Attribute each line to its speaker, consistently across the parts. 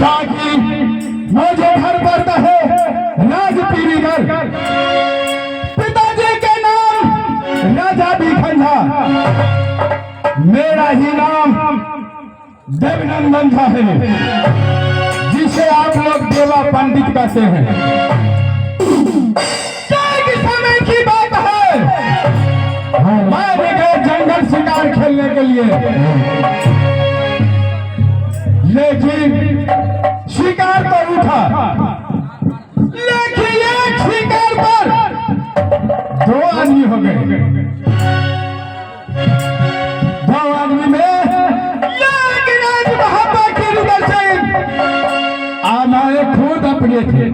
Speaker 1: ताकि मुझे घर पड़ता है राजपीरी घर, पिताजी के नाम राजा भिखंजा, मेरा ही नाम देवनंदन झा है, जिसे आप लोग देवा पंडित कहते हैं। समय की बात है, मैं भी गए जंगल शिकार खेलने के लिए, लेकिन शिकार पर उठा, लेकिन एक शिकार पर 2 आदमी हो गए। 2 आदमी में लेकिन आज महात्मा की नजर से हमारे खुद अपने थे।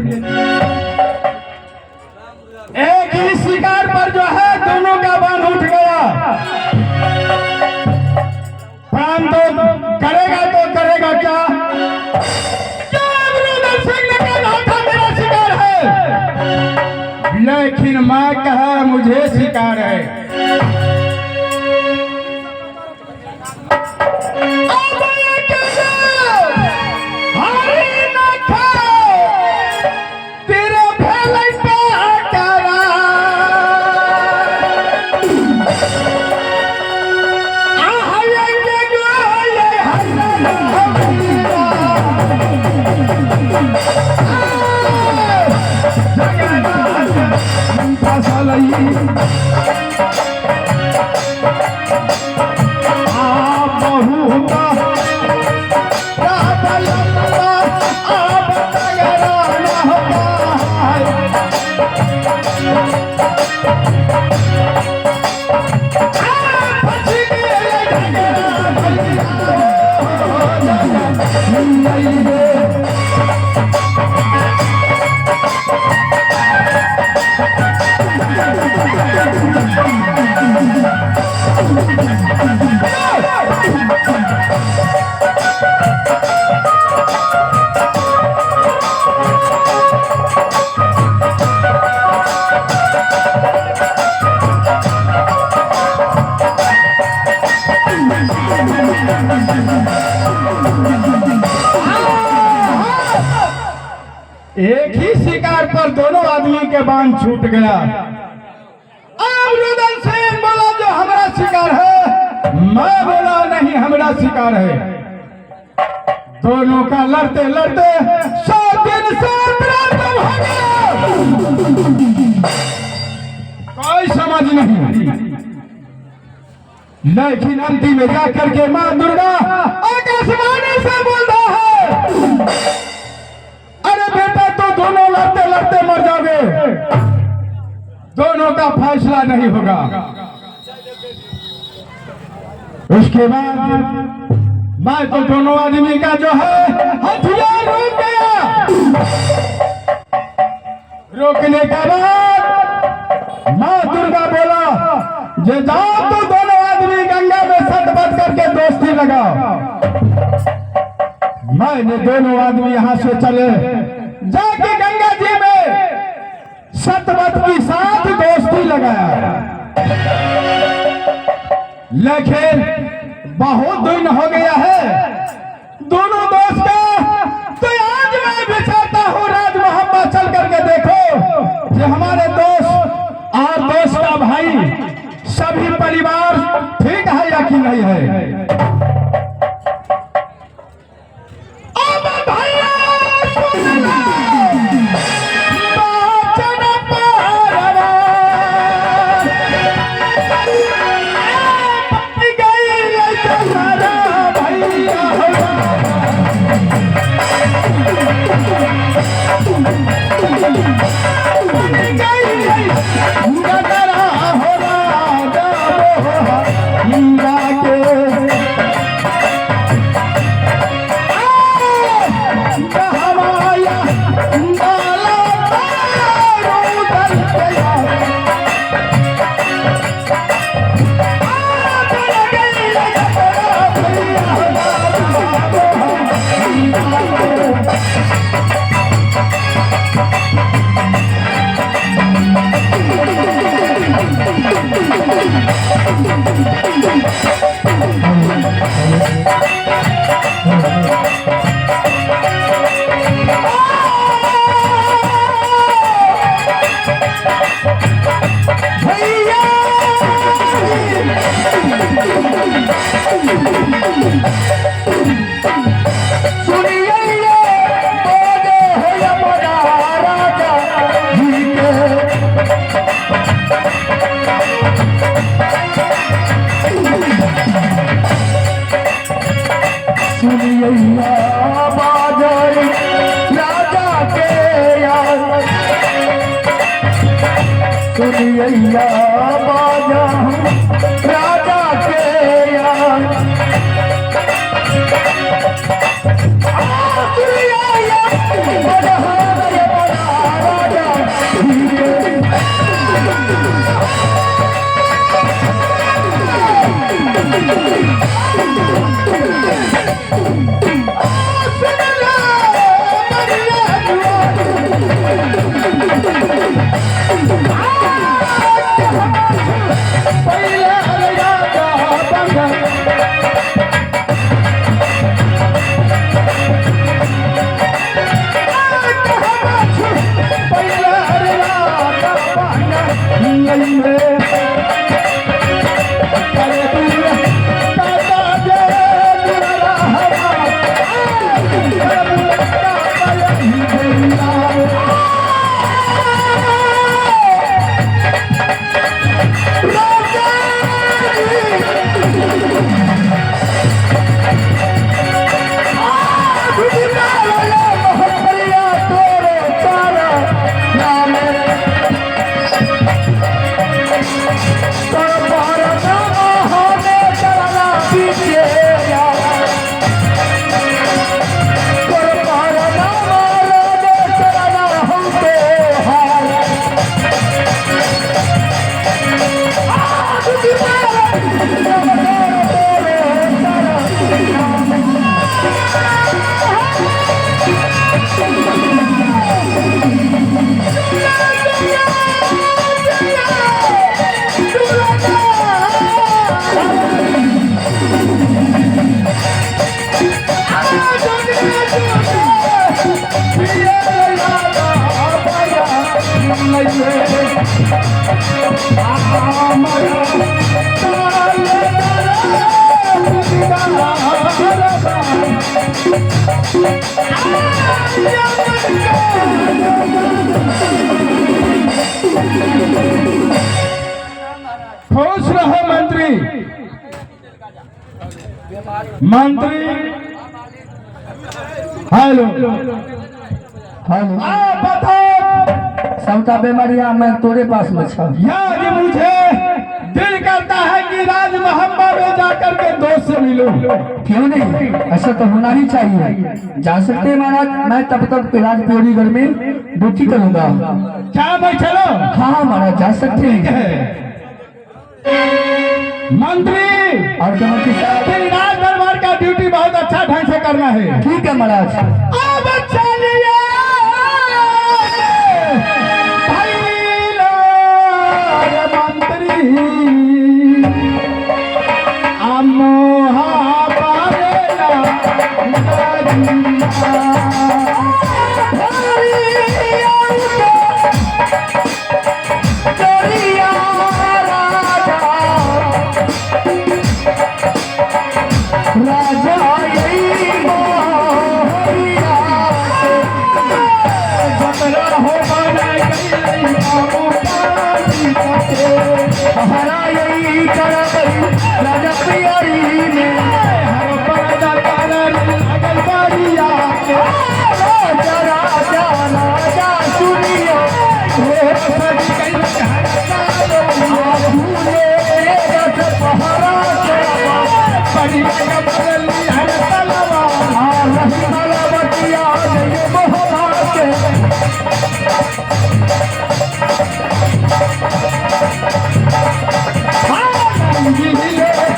Speaker 1: एक ही शिकार पर जो है दोनों का बाण उठ गया। प्राण तो करेगा क्या? मेरा शिकार है, लेकिन माँ कहा मुझे शिकार है। एक ही शिकार पर दोनों आदमी के बाण छूट गया। अब रुदल सेन बोला जो हमारा शिकार है, मैं बोला नहीं हमारा शिकार है। दोनों का लड़ते लड़ते 100 दिन 7 रात हो गया, कोई समझ नहीं। लेकिन अंतिम में जाकर के मां दुर्गा आकाशवाणी से बोलता है, अरे बेटा तो दोनों लड़ते लड़ते मर जाओगे, दोनों का फैसला नहीं होगा। उसके बाद मैं तो दोनों आदमी का जो है हथियार रोक गया। रोकने के बाद मां दुर्गा बोला जे जाओ तो दोनों आदमी गंगा में सटबट करके दोस्ती लगाओ। मैंने दोनों आदमी यहां से चले जाके गंगा जी में सतबत के साथ दोस्ती लगाया। लेकिन बहुत दिन हो गया है दोनों दोस्त का, तो आज मैं विचारता हूँ राज मोहम्मद चल करके देखो कि हमारे दोस्त और दोस्त का भाई सभी परिवार ठीक है या कि नहीं है। भैया सुनिया बाजा राजा के यार खुश रहो मंत्री। मंत्री हेलो
Speaker 2: हेलो
Speaker 1: बताओ
Speaker 2: सबका बीमारियां मैं तोरे पास में छा।
Speaker 1: यार मुझे दिल करता है कि राज मोहम्मद में जाकर के दोस्त से मिलूं।
Speaker 2: क्यों नहीं, ऐसा तो होना ही चाहिए। जा सकते हैं महाराज, मैं तब तक राजपुरीगढ़ में ड्यूटी करूंगा।
Speaker 1: क्या मैं चलो?
Speaker 2: हाँ महाराज जा सकते हैं।
Speaker 1: मंत्री
Speaker 2: और क्या मंत्री साहब?
Speaker 1: राज दरबार का ड्यूटी बहुत अच्छा ढंग से करना है।
Speaker 2: ठीक है महाराज।
Speaker 1: अब चलिए भाई लोग मंत्री अमोहा पालेला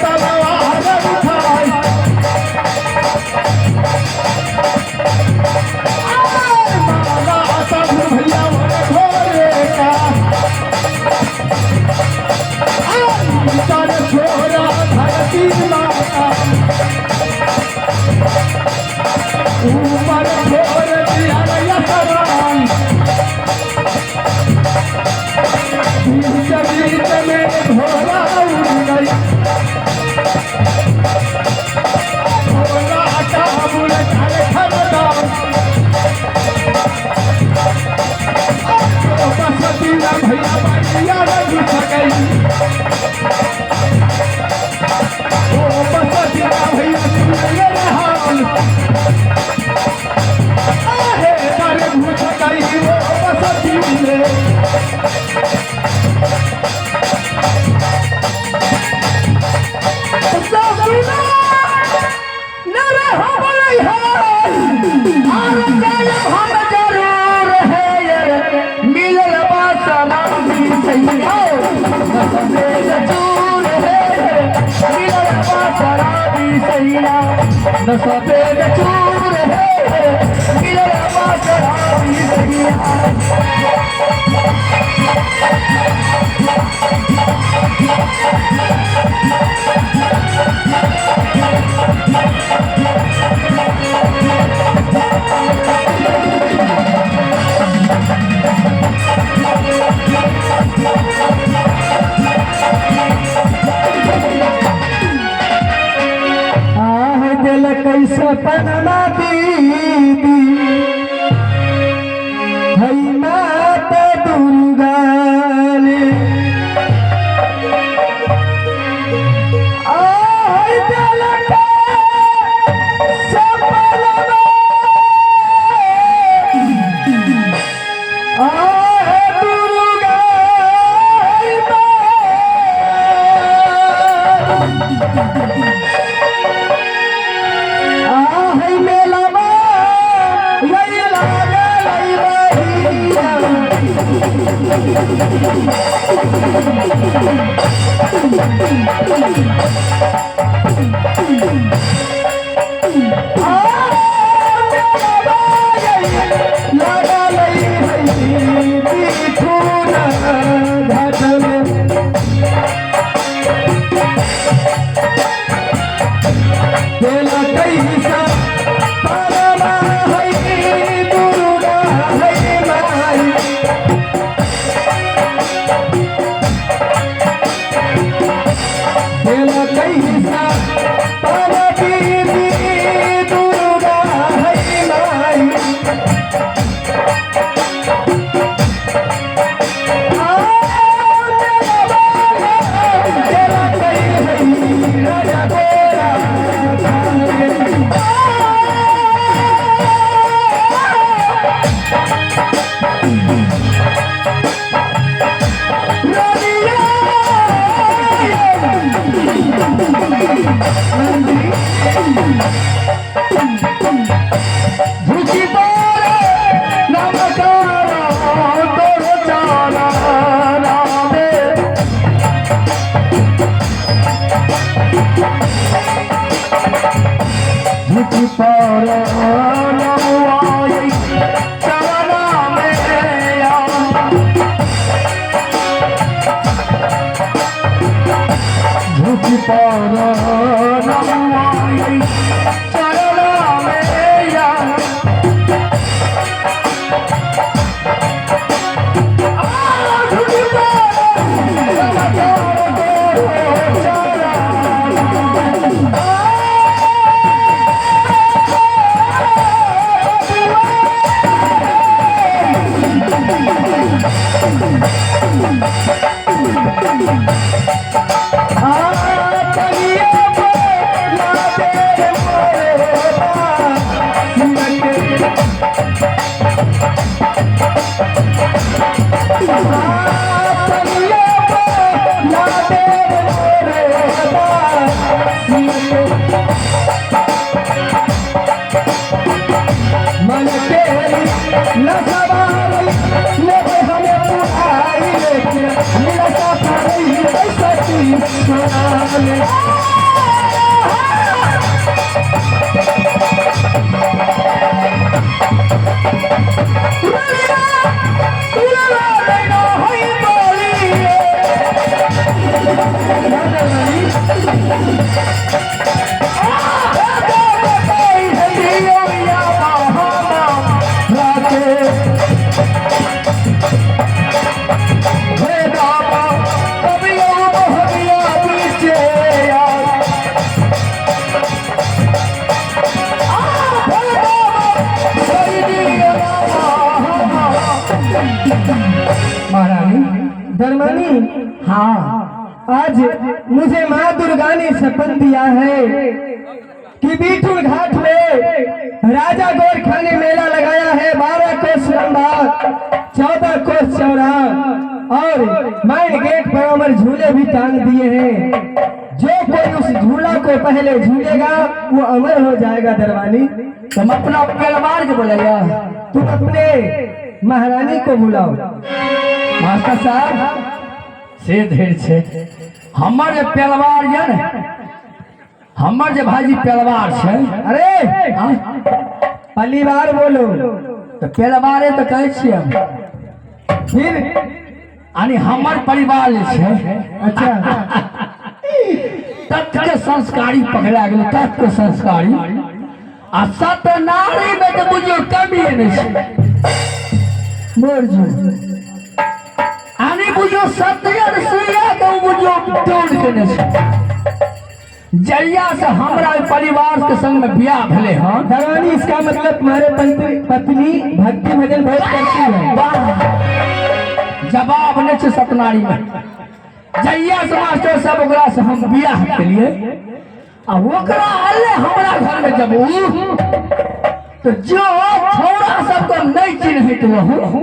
Speaker 1: तलवार तर छोरा धरती माता ऊपर छोड़ दिया समान बीच बीच में घोड़ा उड़ गई घोड़ा का बुल चल खरदान बसती ना भैया बनिया रंग गई ओ बसती ना भैया सुनिए हाल आहे तारे घुस गई वो बसती में
Speaker 2: सफेद चूर है मिले बासराबी सैया कैसे पगला दीदी है माता दुर्गा ने दिल के सपना दुर्गा
Speaker 1: Hey, धर्मानी,
Speaker 2: हाँ,
Speaker 1: आज मुझे माँ दुर्गा ने शपथ दिया है कि बीठूर घाट में राजा गोरखा ने मेला लगाया है। 12 कोस लंबा, 14 कोस चौड़ा और मेन गेट पर अमर झूले भी टांग दिए हैं। जो कोई उस झूला को पहले झूलेगा वो अमर हो जाएगा। दरबानी,
Speaker 2: तुम अपना परिवार के बोलेगा,
Speaker 1: तुम अपने महारानी को बुलाओ।
Speaker 2: मास्टर साहब से ढेर छे हमर जे परिवार ये ने, हमर जे भाजी परिवार छे।
Speaker 1: अरे
Speaker 2: हाँ?
Speaker 1: परिवार बोलो
Speaker 2: तो परिवारे तो कहै छियै हम।
Speaker 1: फिर
Speaker 2: यानी हमर परिवार जे छे,
Speaker 1: अच्छा
Speaker 2: तत्व के संस्कारी पकड़ा गेल, तत्व के संस्कारी आ सत्यनारी में तो बुझियो कमी नहीं छे।
Speaker 1: मोर जो
Speaker 2: आनी बुझो सत्यन सुइया तो बुझो तोड़ के नहीं छे। जहिया से हमरा परिवार के संग में बियाह भेले हन।
Speaker 1: धरवानी, इसका मतलब तुम्हारे पत्नी भक्ति भजन बहुत करती है।
Speaker 2: वाह, जवाब नहीं छे सत्यनारी में। जहिया से मास्टर साहब ओकरा से हम बियाह केलिए आ ओकरा अल्ले हमरा घर में जब तो जो छौड़ा सबको नहीं चिन्हित रहू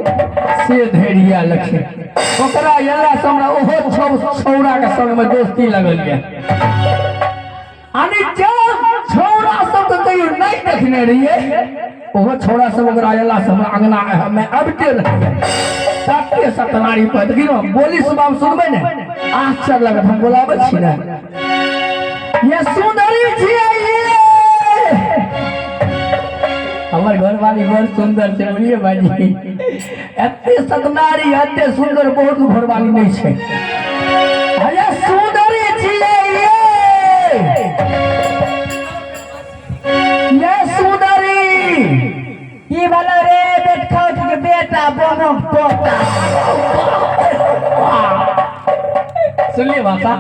Speaker 2: से धैर्य लखे ओकरा यला से हमरा ओहो छौड़ा के संग में दोस्ती लगल है। यानी जो छौड़ा सबके कहियो नहीं देखने रहिए ओहो छौड़ा सब ओकरा यला से हमरा अंगना में अबते रहिए। सत्य सत्यनारी पर गिरो बोली सुबह सुनबे ने आश्चर्य लगत। हम बोलाबे छी ना, ये सुंदरी छियै, हमर घर वाली बहुत सुंदर छै। बोलिए भाई, एते सतनारी एते सुंदर बहुत घर वाली नहीं छै। अरे सुंदरी छियै ये सुंदरी
Speaker 1: की वाला रे बेटखौट के बेटा बोनो पोता।
Speaker 2: सुनिए भाषा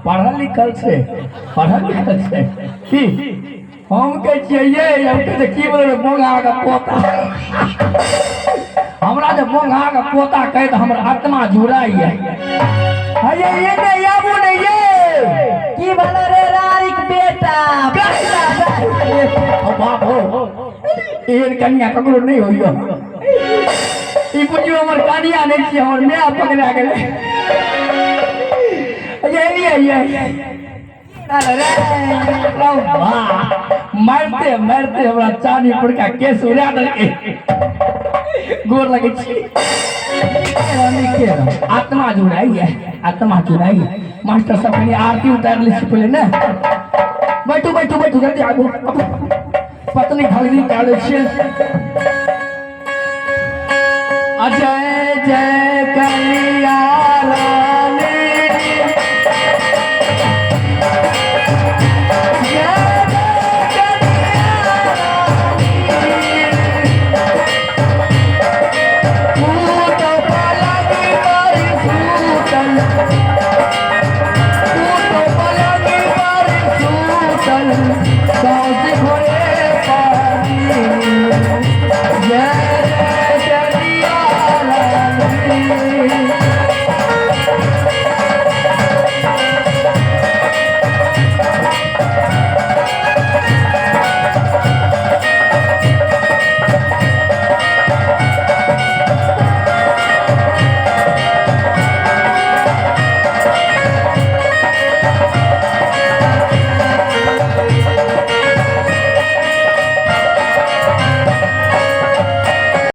Speaker 2: पढ़ल लिखल छै, पढ़ल लिखल छै की हम के चाहिए हम के की बोले बोंगा का पोता। हमरा जे बोंगा का पोता कहे तो हमर आत्मा जुड़ाई है।
Speaker 1: अरे ये नहीं आबू नहीं ये की वाला रे रारी के बेटा
Speaker 2: ओ बाप हो, एर कन्या ककरो नहीं होइयो। ई बुझियो हमर कन्या नहीं छी, हमर माय पकड़ा गेले। ये मारते मारते हमरा चांदीपुर का केस उड़ा देलके। गोर लगे छी, आत्मा जुड़ाई है, आत्मा जुड़ाई है। मास्टर सब अपनी आरती उतार ली पहले ना। बैठो बैठो बैठो जल्दी आगो, पत्नी भगनी काले छे। जय जय कलिया